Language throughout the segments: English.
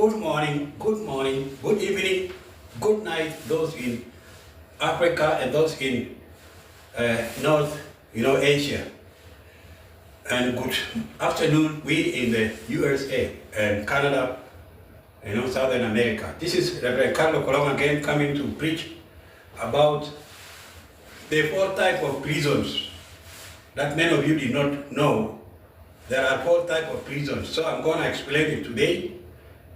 good morning, good evening, good night, those in Africa and those in North, Asia. And good afternoon, we in the USA and Canada, Southern America. This is Reverend Karlo Kolong again, coming to preach about the four types of prisons that many of you did not know. There are four types of prisons, so I'm going to explain it today,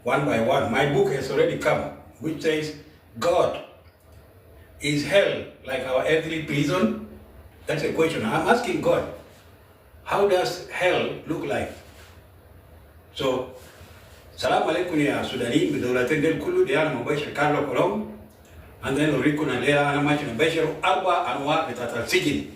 one by one. My book has already come, which says, God, is hell like our earthly prison? That's a question. I'm asking God, how does hell look like? So, Salam alaikum ya Sudanin, bidawlatin del kullu diana mubashir Karlo Kolong, and then Urikuna Lea Anamachin Bashir, Alba Anwa Bitata Sijin.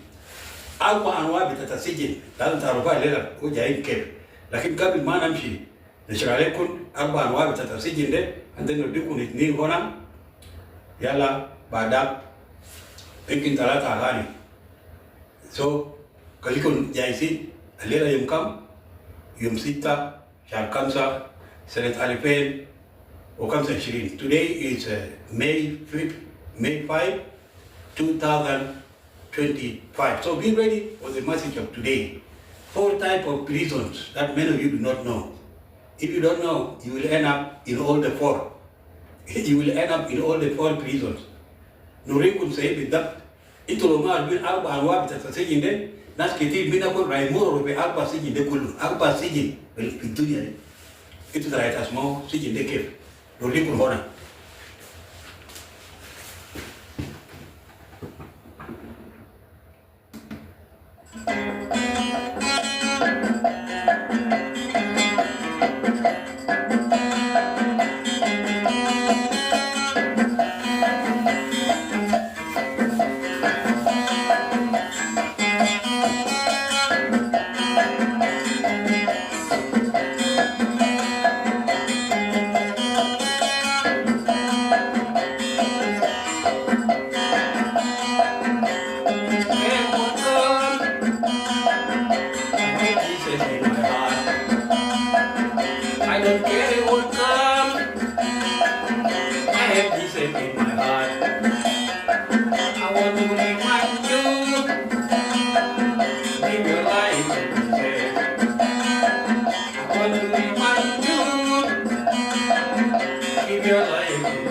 Alba Anwa Bitata Sijin, doesn't Aruba Lela, Ujain Cave. Lakin Gabi Manamshi, the Sharalekun, Alba Anwa Bitata Sijin de, and then Udikun it Ni Hona, Yala, Badab, Pinkin Talata Alani. So, Kalikun Jaisi, Alela Yumkam, Yumsita, Sharkamsa, Senate Alipen, Okamsa Shirin. Today is May 5, 2025. So be ready for the message of today. Four types of prisons that many of you do not know. If you don't know, you will end up in all the four. You will end up in all the four prisons. Nurikun say with that, Itolomar bin Alba and Wabit at the Sijin, Naskiti, Minako, Raimuro, Alba Sijin, the Kulu, Alba Sijin, Pintunia. Itu terakhir atas mau sijin dekif, roli pun hona. I don't care what comes, I have Jesus in my heart. I want to remind you, live your life in Jesus. I want to remind you, live your life in Jesus.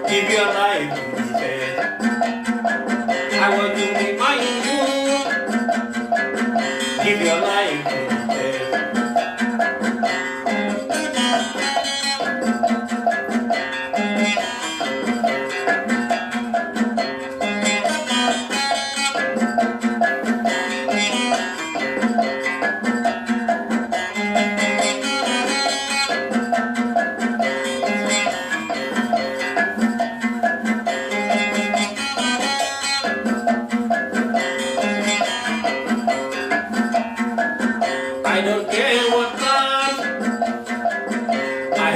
Give your life to Jesus.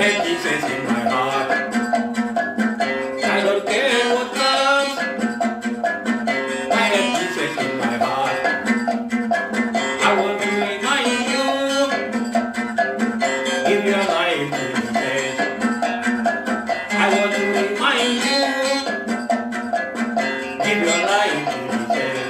have Jesus in my heart. I don't care what comes. I have Jesus in my heart. I want to remind you, give your life to Jesus. I want to remind you, give your life to Jesus.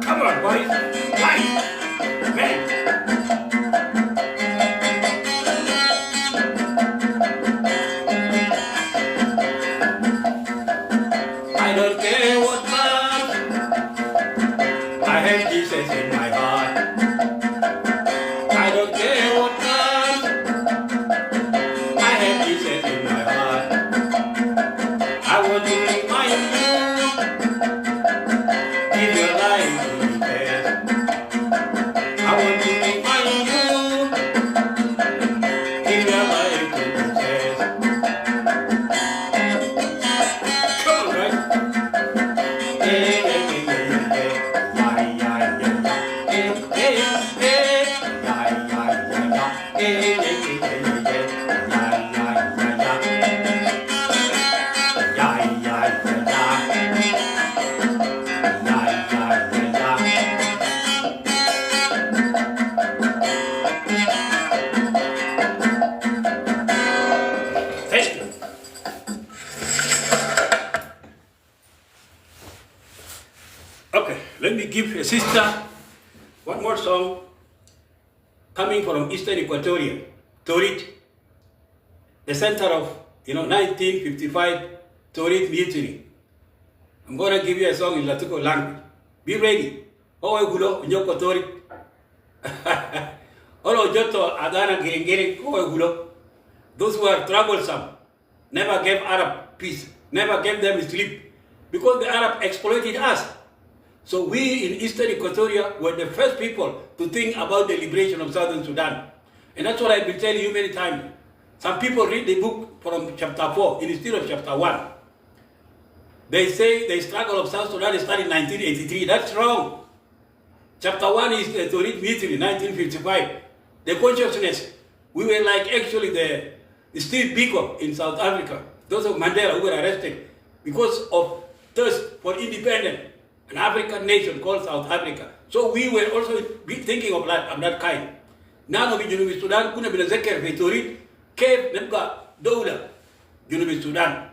Come on, boys. Guys. Man. I don't care what comes. I have Jesus in my heart. I don't care what comes. I have Jesus in my heart. I want to remind you, give your life to Jesus. I want to remind you, give your life to Jesus. Come on, guys. Yeah, yeah, yeah, yeah, yeah. Yeah, yeah, yeah, yeah. Yeah, yeah, yeah. Yeah, yeah, yeah, yeah. Yeah, yeah, yeah, yeah, yeah. Yeah, yeah, yeah, yeah. Yeah, yeah, yeah, yeah. Yeah, yeah, yeah, yeah. Thank you. Okay, let me give a sister one more song coming from Eastern Equatoria, Torit, the center of 1955 Torit mutiny. I'm gonna give you a song in Latuko language. Be ready. Owe gulo nyoko Torit. Olo joto adana gengere owe gulo. Those who are troublesome never gave Arab peace, never gave them sleep, because the Arab exploited us. So we in Eastern Equatoria were the first people to think about the liberation of Southern Sudan. And that's what I've been telling you many times. Some people read the book from chapter 4 instead of chapter 1. They say the struggle of South Sudan started in 1983. That's wrong. Chapter 1 is the Torit Mutiny, 1955. The consciousness. We were like actually the Steve Biko in South Africa. Those of Mandela who were arrested because of thirst for independence. An African nation called South Africa. So we were also thinking of that kind. Now we Junubi Sudan, kuna bila zeker Torit, Cape Nebga Doula, Junubi Sudan.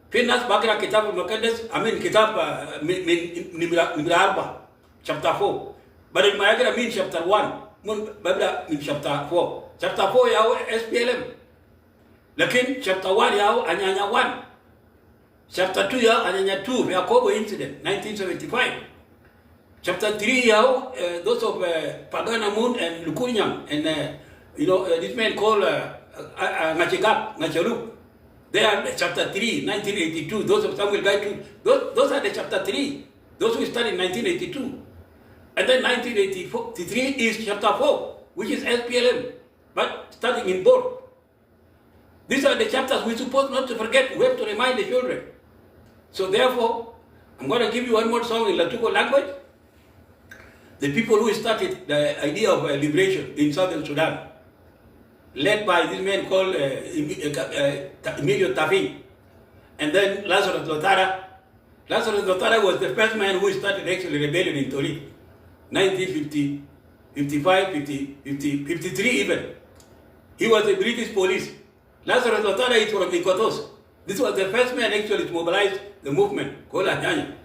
Finas Bakra Kitab Makades, Kitab Nimra Arba, chapter 4. But in Mayagra means chapter 1, Babla means chapter 4. Chapter 4 yao SPLM. Lakin chapter 1 yao Anyanya 1. Chapter 2 yao Anyanya 2, Yakobo incident, 1975. Chapter 3 yao, those of Pagana Moon and Lukunyang, and this man called Ngachigap, Ngachalup. They are chapter 3, 1982. Those of Samuel Gaitu, those are the chapter 3. Those who started in 1982. And then 1983 is chapter 4, which is SPLM, but starting in board. These are the chapters we're supposed not to forget. We have to remind the children. So therefore, I'm going to give you one more song in Latuko language. The people who started the idea of liberation in Southern Sudan, led by this man called Emilio Tafin, and then Lazarus Lotara. Lazarus Lotara was the first man who started actually rebellion in Torit, 1950, 55, 50, 50, 53 even. He was the British police. Lazarus Lotara is from Ikotos. This was the first man actually to mobilize the movement called Anyanya.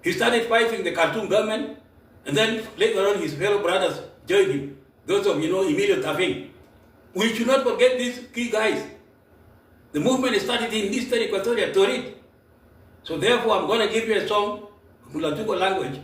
He started fighting the Khartoum government, and then later on his fellow brothers joined him. Those of Emilio Tafin. We should not forget these key guys. The movement started in Eastern Equatoria, Torit. So therefore, I'm going to give you a song in Latuko language.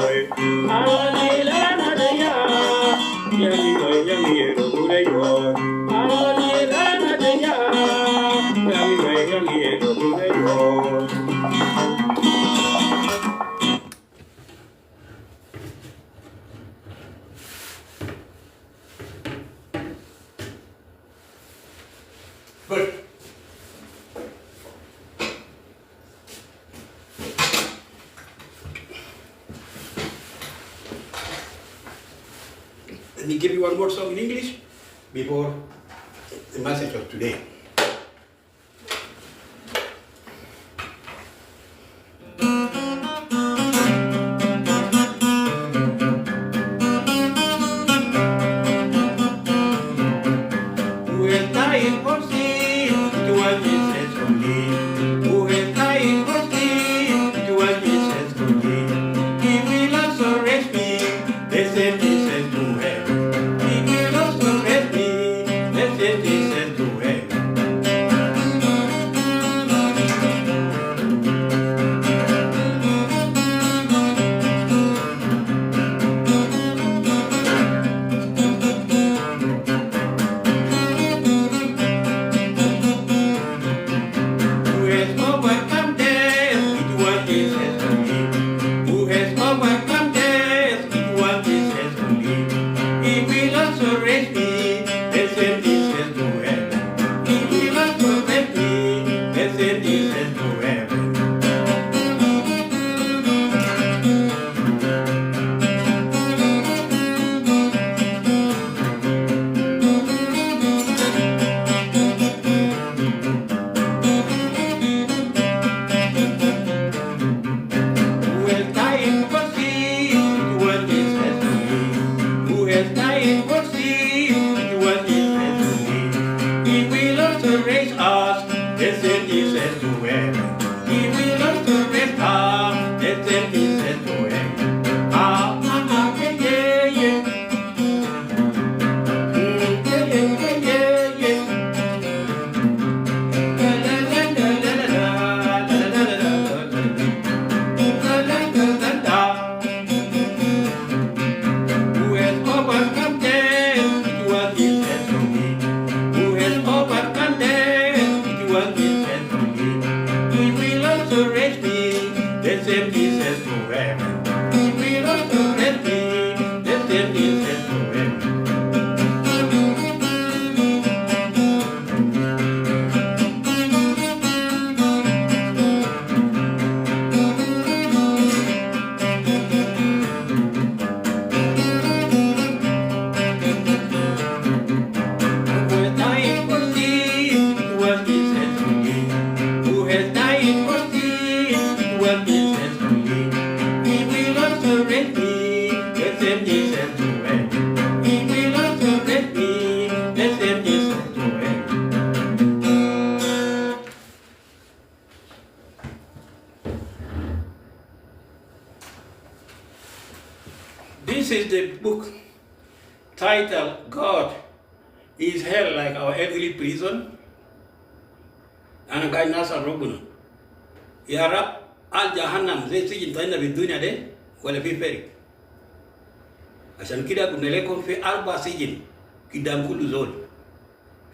Yang Good. Let me give you one more song in English before the message of today. This is the book titled God is Hell Like Our Earthly Prison. And guy Nasa Robuna. Yarab Al Jahannam, they see in Taina Vidunia de, wala piperi. Asan kida kunelekon fe arba sijin, kidamkulu zol.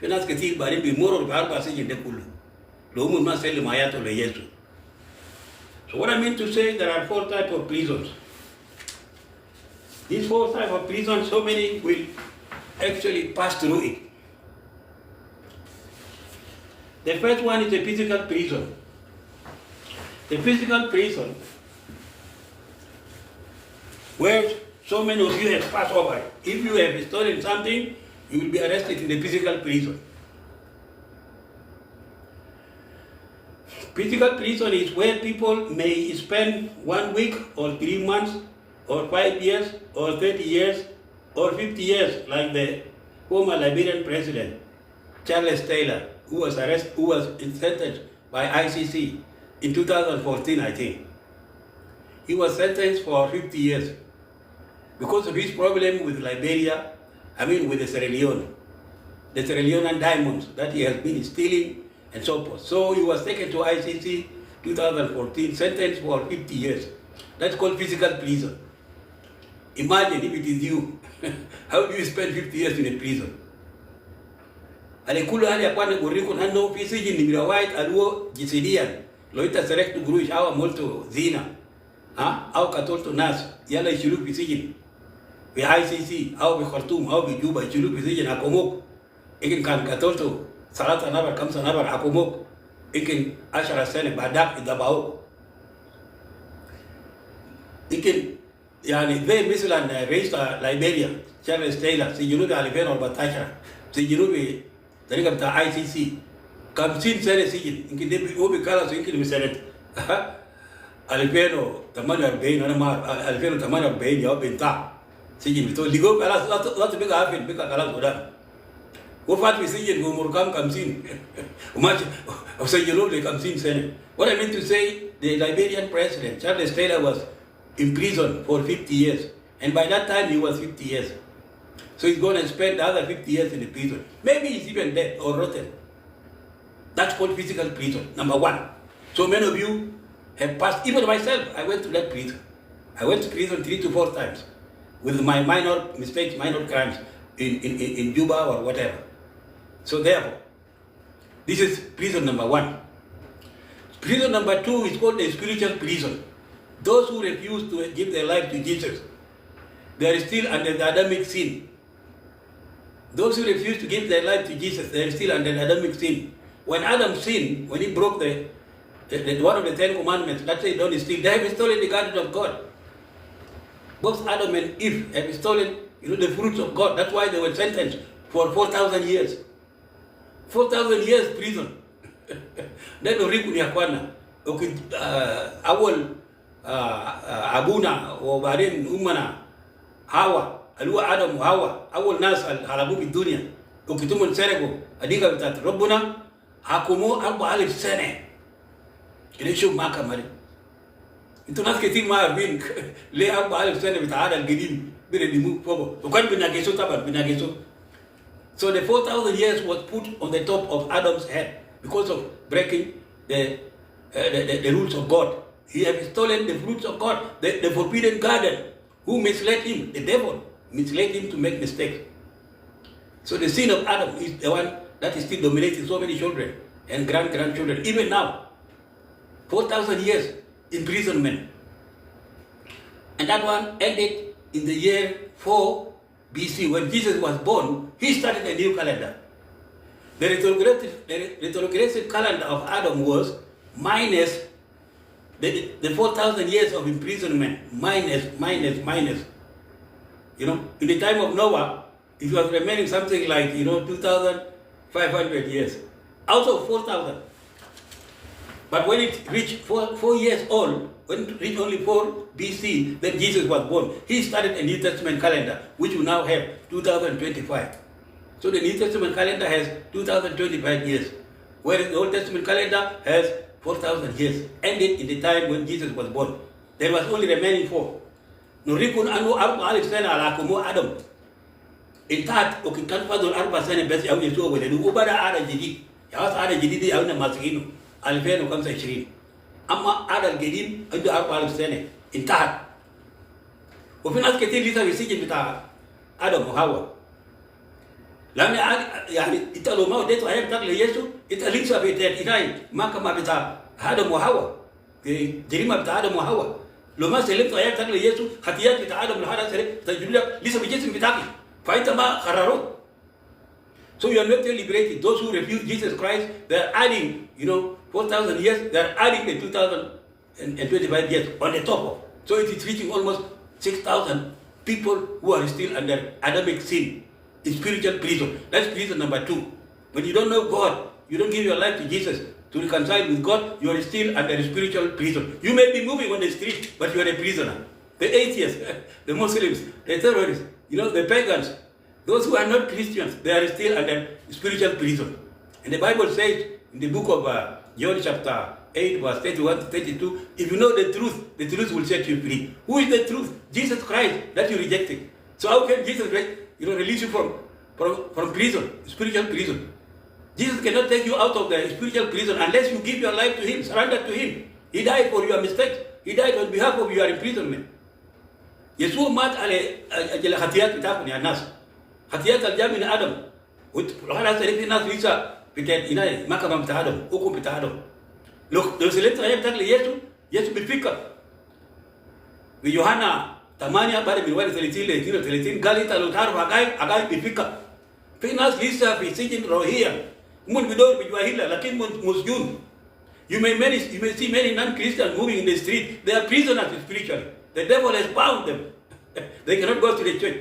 Fenas keti barim bi moro arba sijin de kulu. Lomun masel mayato le yesu. So what I mean to say, there are 4 types of prisons. These 4 types of prisons, so many will actually pass through it. The first one is the physical prison. The physical prison, where so many of you have passed over. If you have stolen something, you will be arrested in the physical prison. Physical prison is where people may spend 1 week or 3 months or 5 years or 30 years or 50 years, like the former Liberian president, Charles Taylor, who was sentenced by ICC in 2014, I think. He was sentenced for 50 years because of his problem with Liberia, with the Sierra Leone, the Sierra Leonean diamonds that he has been stealing and so forth. So he was taken to ICC 2014, sentenced for 50 years. That's called physical prison. Imagine if it is you. How do you spend 50 years in a prison? Alikula hali ya kwana guriko nando pisiji ni mira white aluo jisidian. Loita select gruish awa molto zina. Au katolto nas. Yala ishulu pisiji. Bi ICC, au bi Khartoum, au bi Juba, ishulu pisiji na komok. Ikin kan katolto salata nabar kamsa nabar akomok. Ikin ashara sene badak idabao. Ikin yani they mislan raised Liberia, Charles Taylor, si junubi alifeno al batashara. Si junubi dari kata ICC, kamsin sene sijin, inki debi obi kala so inki misanet. Alifeno tamani arbain, ana ma alifeno tamani arbain ya benta. Sijin itu ligo kala latu beka afin beka kala sudah. Wafat mi sijin umurkam kamsin. Umach usajilole kamsin sene. What I mean to say, the Liberian president Charles Taylor was in prison for 50 years, and by that time he was 50 years. So he's going to spend the other 50 years in the prison. Maybe he's even dead or rotten. That's called physical prison, number one. So many of you have passed, even myself, I went to that prison. I went to prison 3 to 4 times with my minor mistakes, minor crimes in Juba or whatever. So therefore, this is prison number one. Prison number two is called the spiritual prison. Those who refuse to give their life to Jesus, they are still under the Adamic sin. Those who refuse to give their life to Jesus, they are still under the Adamic sin. When Adam sinned, when he broke the one of the 10 commandments, let's say don't steal, they have stolen the garden of God. Both Adam and Eve have stolen, the fruits of God. That's why they were sentenced for 4,000 years. 4,000 years prison. Then uriku ni akwana. Awal abuna wa baadaye umana Hawa alua Adam Hawa awal nas halabu fi dunia ukitumu serego adika bitat rabbuna hakumu 4000 sene ilisho mahakamani itu nas ketir ma bin le 4000 sene bitaada alqadim biredimu fogo ukan binageso taban binageso. So the 4,000 years was put on the top of Adam's head because of breaking the rules of God. He had stolen the fruits of God, the forbidden garden. Who misled him? The devil misled him to make mistakes. So the sin of Adam is the one that is still dominating so many children and grandchildren. Even now, 4,000 years imprisonment. And that one ended in the year 4 BC. When Jesus was born, he started a new calendar. The retrogressive calendar of Adam was minus the 4,000 years of imprisonment, minus. In the time of Noah, it was remaining something like, 2,500 years out of 4,000. But when it reached 4 years old, when it reached only 4 BC, then Jesus was born. He started a New Testament calendar, which we now have 2025. So the New Testament calendar has 2025 years, whereas the Old Testament calendar has 4,000 years, ended in the time when Jesus was born. There was only remaining 4. Nurikun anu arba alif sana ala kumu Adam. Intat okikan fadul arba sana bes au yesu wala du ubara ada jadi. Ya was ada jadi di au na maskin alfenu kamsa 20. Amma ada gedim adu arba alif sana intat. وفي ناس كتير لسه بيسجن بتاع آدم وحواء. لأن يعني أنت لو ما وديته أيام تاكل يسوع أنت لسه بتدعي ما كما بتاع آدم وحواء. جريمة بتاع آدم وحواء. لو ما سلمت أيام تاكل يسوع خطيات بتاع آدم وحواء سلم تجيب لك لسه بجسم بتاعك. فأنت ما خرروا. So you are not liberated. Those who refuse Jesus Christ, they are adding, 4,000 years. They are adding the 2,025 years on the top of. So it is reaching almost 6,000 people who are still under Adamic sin, in spiritual prison. That's prison number 2. When you don't know God, you don't give your life to Jesus to reconcile with God, you are still under spiritual prison. You may be moving on the street, but you are a prisoner. The atheists, the Muslims, the terrorists, the pagans, those who are not Christians, they are still under spiritual prison. And the Bible says in the book of John chapter 8 verse 31 to 32, if you know the truth will set you free. Who is the truth? Jesus Christ that you rejected. So how can Jesus release you from prison, spiritual prison? Jesus cannot take you out of the spiritual prison unless you give your life to Him, surrender to Him. He died for your mistakes. He died on behalf of your imprisonment. يسوع مات على أجل خطيات بتاعكم يا ناس. خطيات الجا من آدم. وخلاص في ناس لسه بتاعت هنا ما كمان بتاع آدم، حكم بتاع آدم. لو سلمت عليه بتاعك ليسوع، يسوع بيفكر. في يوحنا 8 بعد من 31 ل 32 قال انت لو تعرف حقائق بيفكر. في ناس لسه في سجن روحيا هم بدور بجواهيلا لكن مسجون. You may see many non-Christians moving in the street. They are prisoners spiritually. The devil has bound them. They cannot go to the church.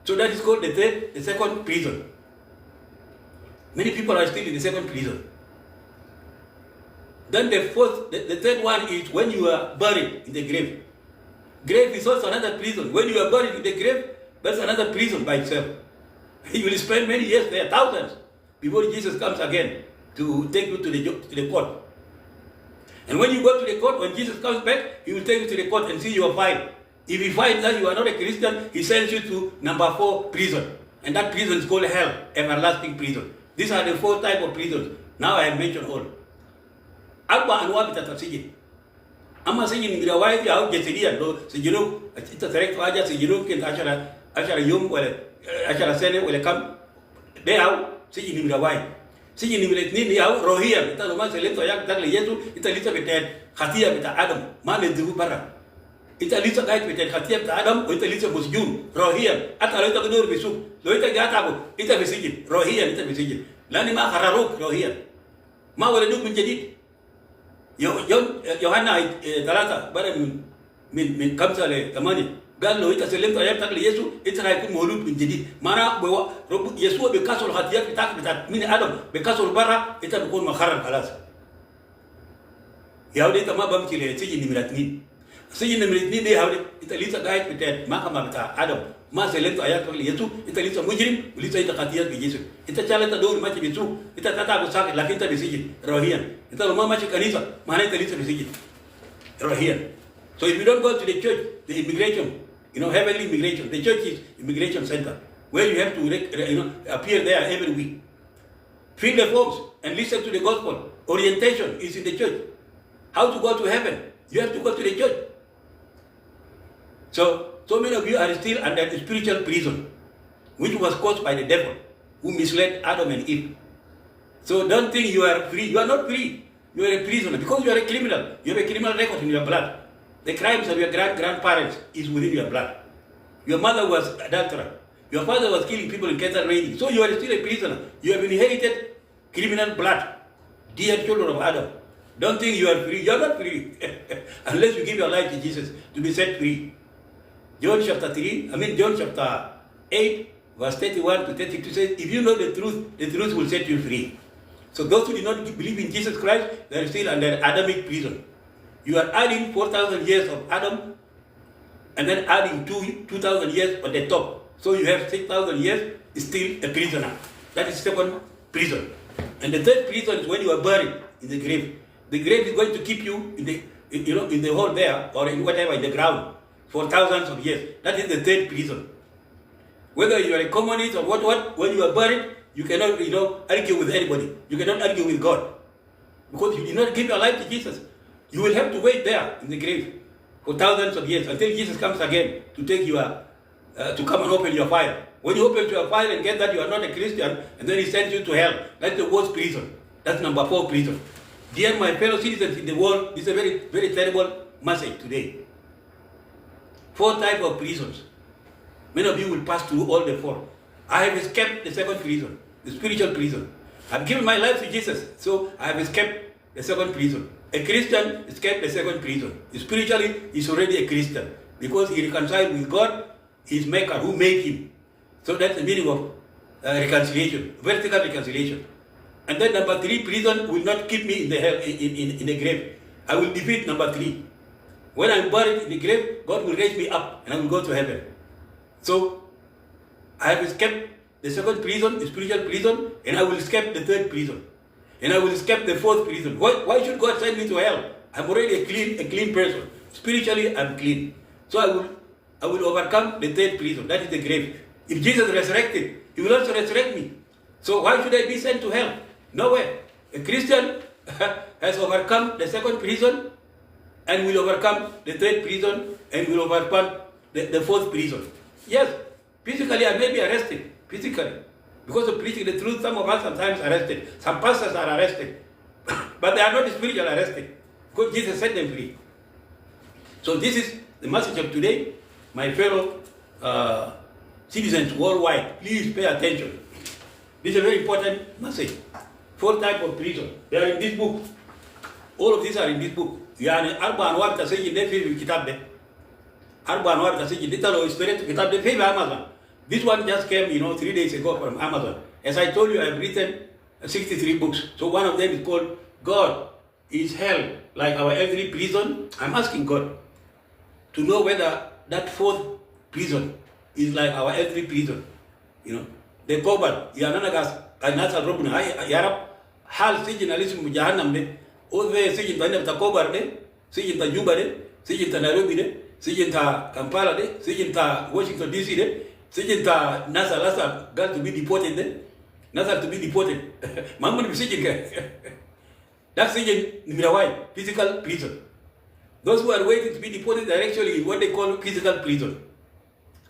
So that is called the second prison. Many people are still in the second prison. Then the third one is when you are buried in the grave. Grave is also another prison. When you are buried in the grave, that's another prison by itself. You will spend many years there, thousands, before Jesus comes again to take you to the court. And when you go to the court, when Jesus comes back, he will take you to the court and see your file. If he finds that you are not a Christian, he sends you to number 4 prison. And that prison is called hell, everlasting prison. These are the 4 types of prisons. Now I have mentioned all. Agba anwa bitatasiji. Ama siji ngirawai ya au jesiriya do sijinu ita direct aja sijinu kin ashara yum wala ashara sene wala kam de au siji ngirawai. Siji ngirawai ni au rohia ita loma selento yak dakle Yesu ita lita betet khatia bita Adam mane dibu bara. Ita lita gait betet khatia bita Adam o ita lita musjun rohia ata lo ita kudur bisu lo ita gata bu ita bisiji rohia ita bisiji lani ma khararuk rohia ma wala duk min jadid. يوحنا 3 بدأ من 5 ل 8 قال له انت سلمت ايامك ليسوع انت هيكون مولود من جديد معناه رب يسوع بكسر الخطيات بتاعت من ادم بكسر بره انت بتكون مخرج خلاص يا ولد انت ما بمشي لسجن نمره 2 سجن نمره 2 دي يا ولد انت لسه قاعد بتاعت محكمه بتاع ادم ما سلمت ايامك ليسوع انت لسه مجرم ولسه انت خطيات بيسوع انت شالت دور ماشي بيسوع انت تتعب ساكت لكن انت بسجن روحيا انت لو ما ماشي كنيسه معناه انت لسه بسجن روحيا. So if you don't go to the church, the immigration, heavenly immigration, the church is immigration center where you have to appear there every week. Fill the forms and listen to the gospel. Orientation is in the church. How to go to heaven? You have to go to the church. So many of you are still under the spiritual prison, which was caused by the devil, who misled Adam and Eve. So don't think you are free. You are not free. You are a prisoner because you are a criminal. You have a criminal record in your blood. The crimes of your grandparents is within your blood. Your mother was adulterer. Your father was killing people in cattle raiding. So you are still a prisoner. You have inherited criminal blood. Dear children of Adam, don't think you are free. You are not free unless you give your life to Jesus to be set free. John chapter 8, verse 31 to 32 says, if you know the truth will set you free. So those who do not believe in Jesus Christ, they are still under Adamic prison. You are adding 4,000 years of Adam, and then adding 2,000 years on the top. So you have 6,000 years, still a prisoner. That is second prison. And the third prison is when you are buried in the grave. The grave is going to keep you in the hole there, or in whatever, in the ground, for thousands of years. That is the third prison. Whether you are a communist or what, when you are buried, you cannot, argue with anybody. You cannot argue with God. Because you did not give your life to Jesus. You will have to wait there in the grave for thousands of years until Jesus comes again to take you to come and open your file. When you open your file and get that you are not a Christian, and then he sends you to hell, that's the worst prison. That's number 4 prison. Dear my fellow citizens in the world, this is a very, very terrible message today. 4 types of prisons. Many of you will pass through all the 4. I have escaped the second prison, the spiritual prison. I've given my life to Jesus, so I have escaped the second prison. A Christian escaped the second prison. Spiritually, he's already a Christian because he reconciled with God, his maker, who made him. So that's the meaning of reconciliation, vertical reconciliation. And then number 3, prison will not keep me in the hell, in the grave. I will defeat number 3. When I'm buried in the grave, God will raise me up and I will go to heaven. So I have escaped the second prison, the spiritual prison, and I will escape the third prison. And I will escape the 4th prison. Why should God send me to hell? I'm already a clean person. Spiritually, I'm clean. So I will overcome the 3rd prison. That is the grave. If Jesus resurrected, he will also resurrect me. So why should I be sent to hell? No way. A Christian has overcome the second prison and will overcome the 3rd prison and will overcome the fourth prison. Yes, physically I may be arrested, physically. Because of preaching the truth, some of us sometimes arrested. Some pastors are arrested. But they are not spiritually arrested. Because Jesus set them free. So this is the message of today. My fellow citizens worldwide, please pay attention. This is a very important message. 4 types of prison. They are in this book. All of these are in this book. Yani arba anwar tasajin de fi kitab de. Arba anwar tasajin de talo spirit kitab de fi Amazon. This one just came, 3 days ago from Amazon. As I told you, I've written 63 books. So one of them is called God is Hell Like Our Earthly Prison. I'm asking God to know whether that fourth prison is like our earthly prison. The Koban, Yananagas, Anasa Robuna, Yarab, Hal Sijin Alisim Jahannam, all the Sijin the Kobar, Sijin the Juba, Sijin the Nairobi, Sijin the Kampala, Sijin the Washington DC, Sijin the Nasa Lasa, got to be deported, Nasa to be deported. Mamma Sijin. That's Sijin Mirawai, physical prison. Those who are waiting to be deported are actually in what they call physical prison,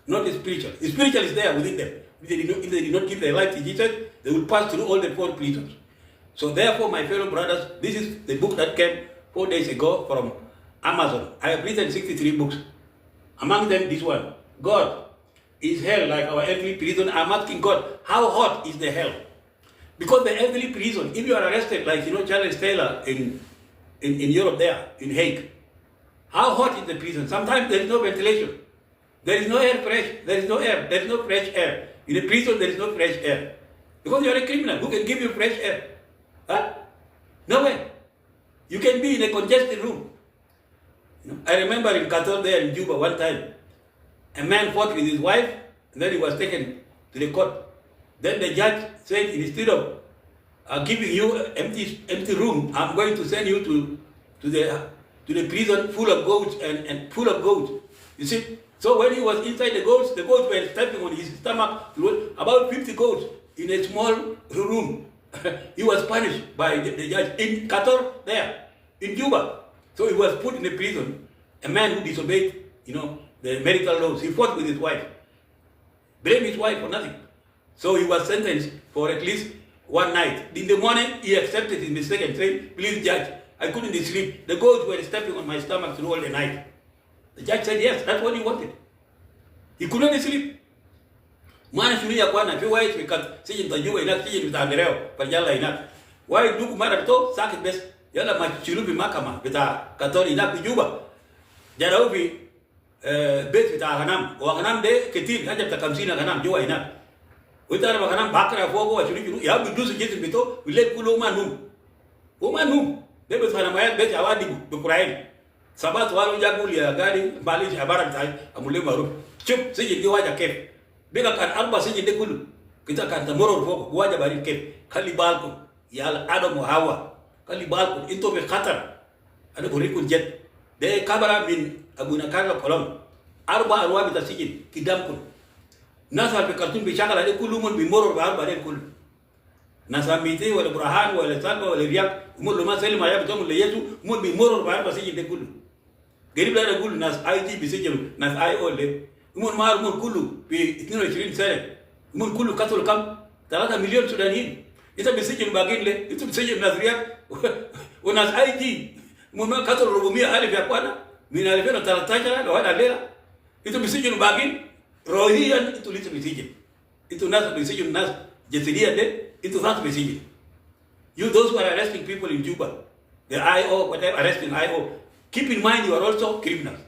not the spiritual. The spiritual is there within them. If they did not give their life to Jesus, they will pass through all the 4 prisons. So therefore, my fellow brothers, this is the book that came 4 days ago from Amazon. I have written 63 books. Among them, this one. God is hell like our earthly prison. I'm asking God, how hot is the hell? Because the earthly prison, if you are arrested, like Charles Taylor in Europe there, in Hague, how hot is the prison? Sometimes there is no ventilation. There is no air fresh. There is no air. There is no fresh air. In a prison, there is no fresh air. Because you are a criminal. Who can give you fresh air? Huh? No way. You can be in a congested room. I remember in Qatar there in Juba one time, a man fought with his wife, and then he was taken to the court. Then the judge said, instead of giving you an empty room, I'm going to send you to the prison full of goats and full of goats. You see? So when he was inside the goats were stepping on his stomach, about 50 goats in a small room. He was punished by the judge in Qatar there, in Juba. So he was put in a prison, a man who disobeyed, the medical laws. He fought with his wife. Blamed his wife for nothing. So he was sentenced for at least 1 night. In the morning, he accepted his mistake and said, please judge, I couldn't sleep. The goats were stepping on my stomach through all the night. The judge said, yes, that's what he wanted. He couldn't sleep. Mana shuria kwana, fi wai chikat, sijin tajuwa inak, sijin vitandereo, parjala inak. Wai duku mara to, sakit bes, yala machirupi makama, vita katori inak pijuba. Jara upi, bes vita hanam, o hanam de ketir, haja vita kamsina hanam, juwa inak. Uitara hanam bakra fogo, wa shuripi, ya bidusu jesu bito, wile kulo manum. O manum. Debe sana mayat besi awadi bukuraini. Sabat walu jaguli ya gari bali habara tai amule maru. Chup siji waja kef. Bega kan arba siji de kulu. Kita kan tamoro foko waja bari kef. Kali balko ya Adam wa Hawa. Kali balko into be khatar. Ada burikul jet. De kabara min abuna Karlo Kolong. Arba arwa bita siji kidam kun. Nasa be kartun be chakala de kulu mun bi moro ba arba de kulu. Nasa miti wala Burhan wala Salva wala Riyak umur luma selma ya betul le Yesu umur bi moro ba arba siji de kulu. Gerib da kulu nas IT bi siji nas IO le umur mar umur kulu bi 22 sene umur kulu katul kam 3 milion Sudanin itu bi siji bagin le itu bi siji nas Riyak wa nas IT umur ma katul 400,000 ya kwana min 2013 lo hada lela itu bi siji bagin rohian itu litu bi siji itu nas bi siji nas jesidia de itu not basically. You those who are arresting people in Juba, the IO, whatever arresting IO, keep in mind you are also criminals.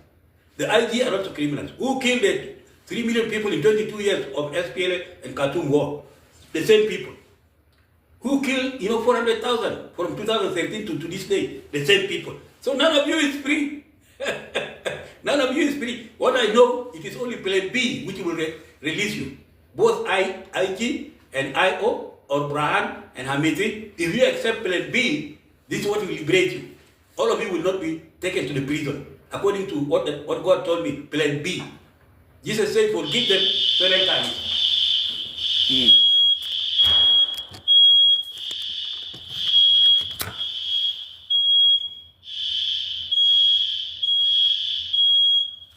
The IG are also criminals. Who killed the 3 million people in 22 years of SPLA and Khartoum war? The same people. Who killed 400,000 from 2013 to this day? The same people. So none of you is free. None of you is free. What I know, it is only plan B which will release you. Both IG and IO or Burhan and Hamiti, if you accept plan B, this is what will liberate you. All of you will not be taken to the prison, according to what God told me, plan B. Jesus said, forgive them 7 times.